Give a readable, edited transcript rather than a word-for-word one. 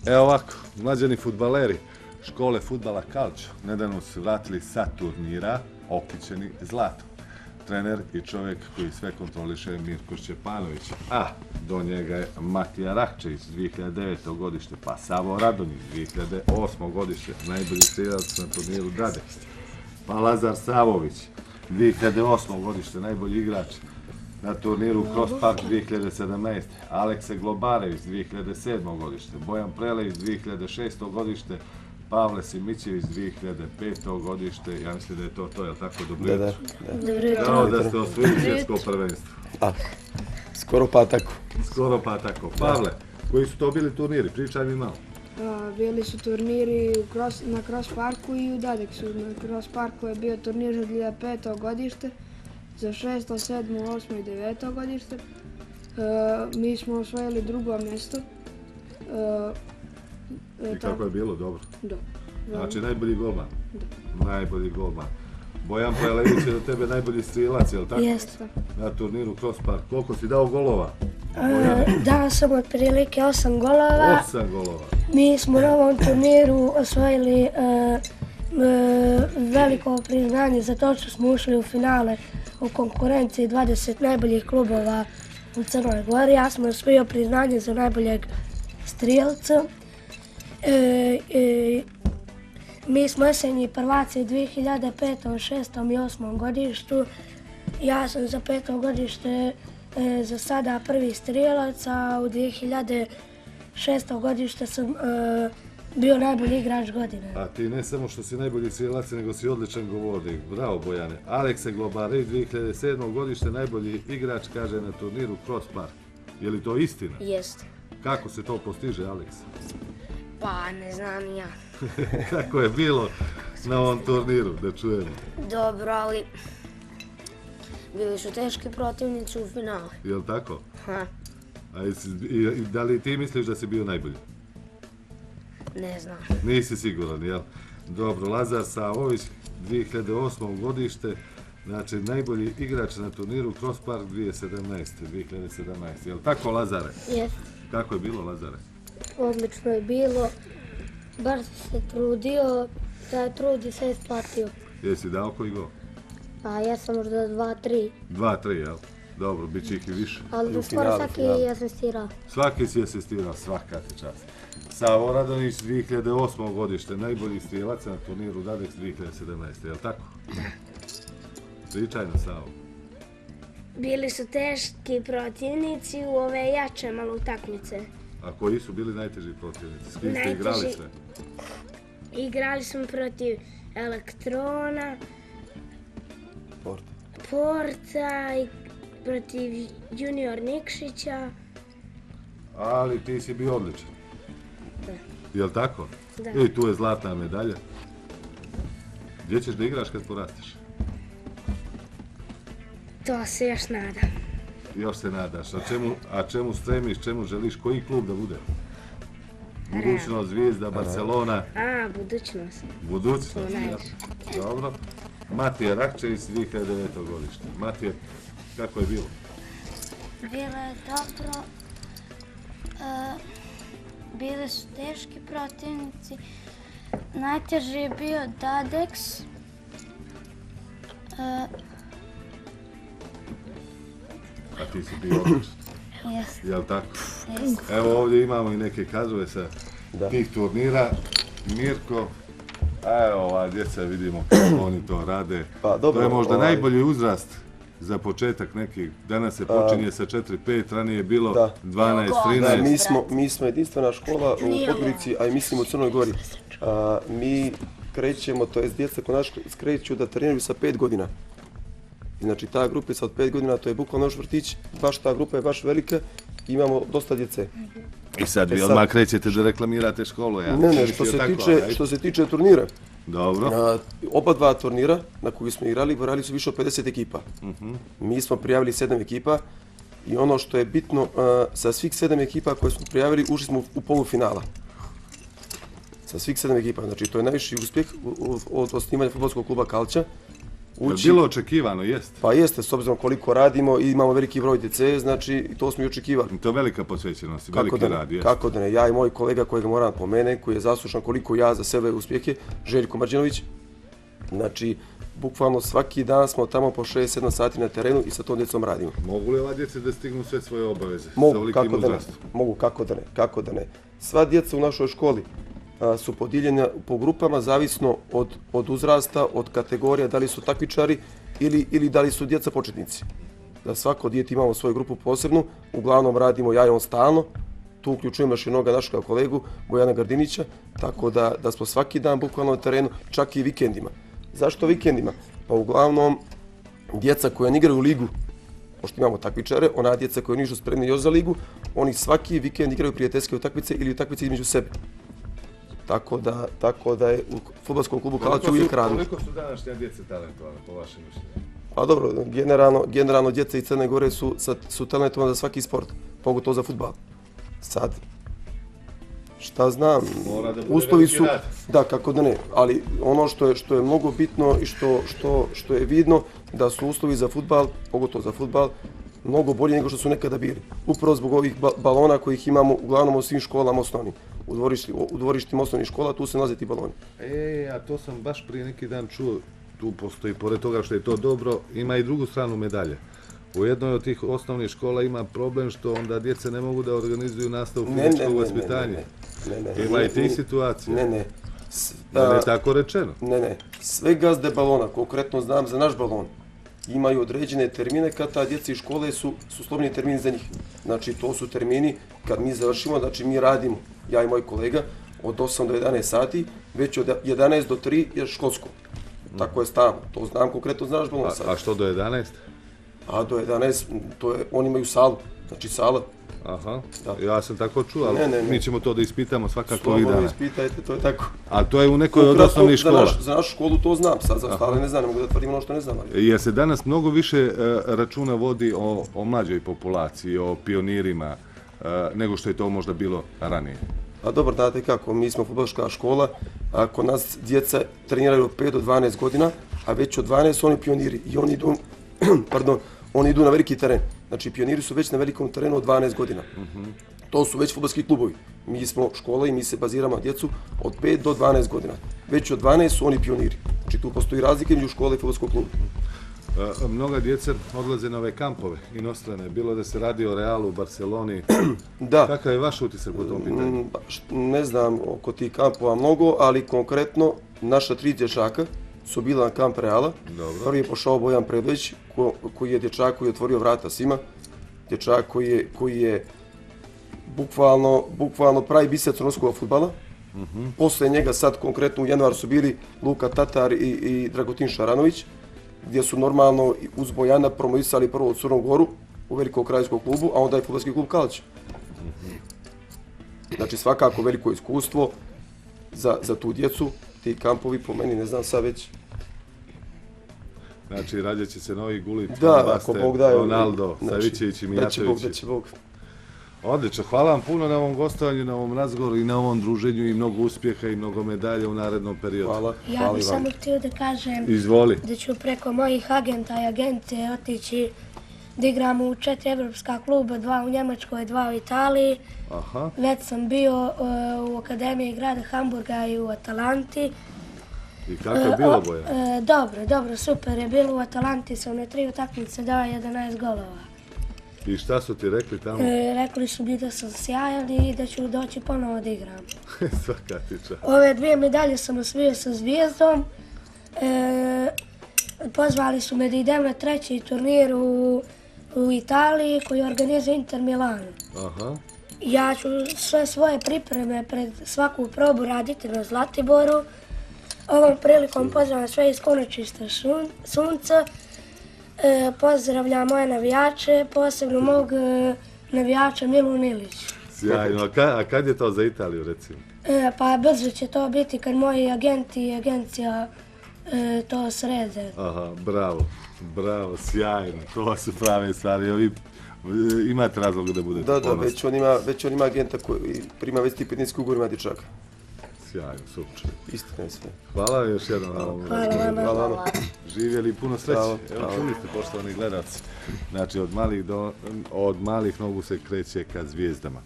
Evo ovako, mlađani fudbaleri škole fudbala Calcio nedavno su vratili sa turnira okićeni zlatom. Trener i čovjek koji sve kontroliše je Mirko Šćepanović, a do njega je Matija Rakčević, 2009. godište, pa Savo Radonjić, 2008. godište, najbolji strelac na turniru Dadek, pa Lazar Savović, 2008. godište, najbolji igrač na turniru Cross Park 2017. Alekse Globarević, 2007. godište, Bojan Prelević, 2006. godište, Pavle Simićević, 2005. godište, ja mislim da je to, je li tako? Dobro jutro? Kao da ste osvojili svjetsko prvenstvo. Skoro pa tako. Skoro pa tako. Pavle, koji su to bili turniri? Pričaj mi malo. Bili su turniri na Cross Parku i u Dadeksu. Na Cross Parku je bio turnir za 2005. godište, za 6., 7., 8. i 9. godište. Mi smo osvojili drugo mjesto. I kako je bilo? Dobro? Da. Znači najbolji golman? Da. Najbolji golman. Bojan Prelević je do tebe najbolji strilac, je li tako? Jeste. Na turniru Cross Park. Koliko si dao golova? Dao sam otprilike 8 golova. 8 golova. Mi smo na ovom turniru osvojili veliko priznanje za to što smo ušli u finale u konkurenciji 20 najboljih klubova u Crnoj Gori. Ja sam osvojio priznanje za najboljeg strijelca. Mi smo jesenji prvaci 2005., 6. i 8. godištu. Ja sam za 5. godište za sada prvi strijelac, a u 2006. godište sam bio najbolji igrač godine. A ti ne samo što si najbolji strijelac, nego si odličan govornik. Bravo Bojane. Alekse Globarević, 2007. godište, najbolji igrač, kaže na turniru Cross Park. Je li to istina? Jeste. Kako se to postiže, Alekse? Pa ne znam ja. Kako je bilo na ovom turniru, da čujemo? Dobro, ali bili su teški protivnici u finalu. Je li tako? Ha, I da li ti misliš da si bio najbolji? ne znam. Nisi siguran, jel? Dobro, Lazar Savović, 2008. godište, znači najbolji igrač na turniru Cross Park 2017. Je li tako, Lazare? Jeste. Kako je bilo, Lazare? Odlično je bilo. Bar sam se trudio, taj trud je se isplatio. Jesi dao koji gol? A ja sam možda 2-3. 2-3, jel? Dobro, bit će ih i više. Ali skoro svaki je asistirao. Svaki si asistirao, svaka ti čast. Savo Radonjić, 2008. godište, najbolji strijelac na turniru Dadeks 2017. Je li tako? Pričaj na Savo. Bili su teški protivnici u ove jače malo utakmice. A koji su bili najteži protivnici? S kim ste igrali sve? Igrali smo protiv Elektrona, Porta i protiv Junior Nikšića. Ali ti si bio odličan. Da. Je li tako? Da. I tu je zlatna medalja. Gdje ćeš da igraš kad porasteš? To se još nadam. Još se nadaš. A čemu stremiš, čemu želiš, koji klub da bude? Budućnost, Zvijezda, Barcelona. A, budućnost. Budućnost, jel? Dobro. Matija Rakčević, 2009. godište. Matija, kako je bilo? Bilo je dobro. Bili su teški protivnici. Najteži je bio Dadeks. A ti si bio odličan. Jeste. Jel tako? Jeste. Evo ovdje imamo i neke kadrove sa tih turnira. Mirko, a evo ova djeca vidimo kako oni to rade. Pa, dobro, to je možda najbolji uzrast za početak neki. Danas se počinje sa 4-5, ranije je bilo 12-13. Mi smo jedinstvena škola u Podgorici, a i mislim u Crnoj Gori. Mi krećemo, to je djeca kod nas kreću da treniraju sa 5 godina. Znači ta grupica od 5 godina, to je bukvalno još vrtić, baš ta grupa je baš velika, imamo dosta djece. I sad vi odmah krećete da reklamirate školu, ja? Ne, što se tiče turnira. Dobro. Oba dva turnira na koji smo igrali su više od 50 ekipa. Mi smo prijavili 7 ekipa i ono što je bitno, sa svih 7 ekipa koje smo prijavili ušli smo u polufinala. Sa svih 7 ekipa, znači to je najviši uspjeh od osnivanja fudbalskog kluba Calcio. ući. Bilo očekivano, jest. Pa jeste, s obzirom koliko radimo i imamo veliki broj djece, znači to smo i očekivali. To je velika posvećenost, veliki rad, jest. Kako da ne, ja i moj kolega kojega moram pomenuti, koji je zaslušan koliko ja za sebe uspjehe, Željko Marđinović. Znači, bukvalno svaki dan smo tamo po 6-7 sati na terenu i sa tom djecom radimo. Mogu li ova djeca da stignu sve svoje obaveze? Mogu, kako da ne. Sva djeca u našoj školi su podijeljena po grupama zavisno od uzrasta, od kategorija, da li su takmičari ili da li su djeca početnici. Da svako dijete imamo svoju grupu posebnu, uglavnom radimo ja i on stalno, tu uključujem još jednoga našega kolegu, Bojana Gardinića, tako da smo svaki dan bukvalno na terenu, čak i vikendima. Zašto vikendima? Pa uglavnom djeca koja ne igraju u ligu, pošto imamo takmičare, ona djeca koja nisu spremni još za ligu, oni svaki vikend igraju prijateljske utakmice ili utakmice između sebe. Tako da je u fudbalskom klubu Kalać uvijek radimo. Koliko su današnje djece talentovane, po vašem mišljenju? Pa dobro, generalno djeca iz Crne Gore su talentovane za svaki sport, pogotovo za fudbal. Sad, šta znam, uslovi su, da, kako da ne, ali ono što je mnogo bitno i što je vidno, da su uslovi za fudbal, pogotovo za fudbal, mnogo bolji nego što su nekada bili. Upravo zbog ovih balona kojih imamo uglavnom u svim školama osnovnim. U dvorištima osnovnih škola tu se nalaze ti baloni. A to sam baš prije neki dan čuo, tu postoji, pored toga što je to dobro, ima i drugu stranu medalje. U jednoj od tih osnovnih škola ima problem što onda djece ne mogu da organizuju nastavu fizičkog vaspitanja. Ima i tih situacija. Ne. Da je tako rečeno? Ne. Sve gazde balona, konkretno znam za naš balon, imaju određene termine kad ta djeca iz škole su slobodni termini za njih. Znači to su termini kad mi završimo, znači mi radimo, ja i moj kolega, od 8 do 11 sati, već od 11 do 3 je školsko. Tako je stalno, to znam konkretno za naš balon sad. A što do 11? A do 11, oni imaju salu, znači sala. Aha, ja sam tako čuo, ali mi ćemo to da ispitamo svakako ovih dana. Slobodno ispitajte, to je tako. A to je u nekoj od osnovnih škola? Za našu školu to znam, sad za ostale ne znam, ne mogu da tvrdim ono što ne znam. Jer se danas mnogo više računa vodi o mlađoj populaciji, o pionirima, nego što je to možda bilo ranije. A dobro, znate kako, mi smo fudbalska škola, a kod nas djeca treniraju od 5 do 12 godina, a već od 12 su oni pioniri i oni idu, oni idu na veliki teren. Znači, pioniri su već na velikom terenu od 12 godina. To su već fudbalski klubovi. Mi smo škola i mi se baziramo na djecu od 5 do 12 godina. Već od 12 su oni pioniri. Znači, tu postoji razlika između škole i fudbalskog kluba. Mnoga djeca odlaze na ove kampove inostrane, bilo da se radi o Realu, Barceloni. Da. Kakav je vaš utisak po tom pitanju? Ne znam oko tih kampova mnogo, ali konkretno naša 3 dječaka su bila na kamp Reala. Prvi je pošao Bojan Predlić, koji je dječak koji je otvorio vrata svima. Dječak koji je bukvalno pravi biser crnogorskog fudbala. Posle njega sad konkretno u januaru su bili Luka Tatar i Dragutin Šaranović, gdje su normalno uz Bojana promovisali prvo u Crnu Goru u Velikog kraljevskog klubu, a onda i fudbalski klub Kalać. Znači svakako veliko iskustvo za tu djecu, ti kampovi po meni, ne znam sad već. Znači rađat će se novi Gullit, ako Bog daje, Ronaldo, Savićević i Mijatović. Da će Bog. Odlično, hvala vam puno na ovom gostovanju, na ovom razgovoru i na ovom druženju i mnogo uspjeha i mnogo medalja u narednom periodu. Hvala. Ja bih samo htio da kažem da ću preko mojih agenta i agencije otići da igram u 4 evropska kluba, 2 u Njemačkoj, 2 u Italiji. Već sam bio u Akademiji grada Hamburga i u Atalanti. I kako je bilo, Bojan? Dobro, super je bilo. U Atalanti sam na 3 utakmice dao 11 golova. I šta su ti rekli tamo? Rekli su mi da sam sjajan i da ću doći ponovo da igram. Svaka ti čast. Ove 2 medalje sam osvojio sa Zvijezdom. Pozvali su me da idem na 3. turnir u Italiji koji organizuje Inter Milano. Ja ću sve svoje pripreme pred svaku probu raditi na Zlatiboru. Ovom prilikom pozdravam sve iz Konačišta Sunca. Pozdravljam moje navijače, posebno mog navijača Milu Nilić. Sjajno, a kad je to za Italiju recimo? Pa brzo će to biti kad moji agenti i agencija to srede. Bravo, sjajno, to su prave stvari. Imate razloga da budete ponosni. Da, već on ima agenta koji prima već stipendijski ugovor, ima dječaka. Sjajno, super. Istina je sve. Hvala još jednom na ovom razgovoru. Hvala vama. Živjeli puno sreće. Bravo, Evo bravo. čuli ste, poštovani gledalci. Znači, od malih nogu se kreće ka zvijezdama.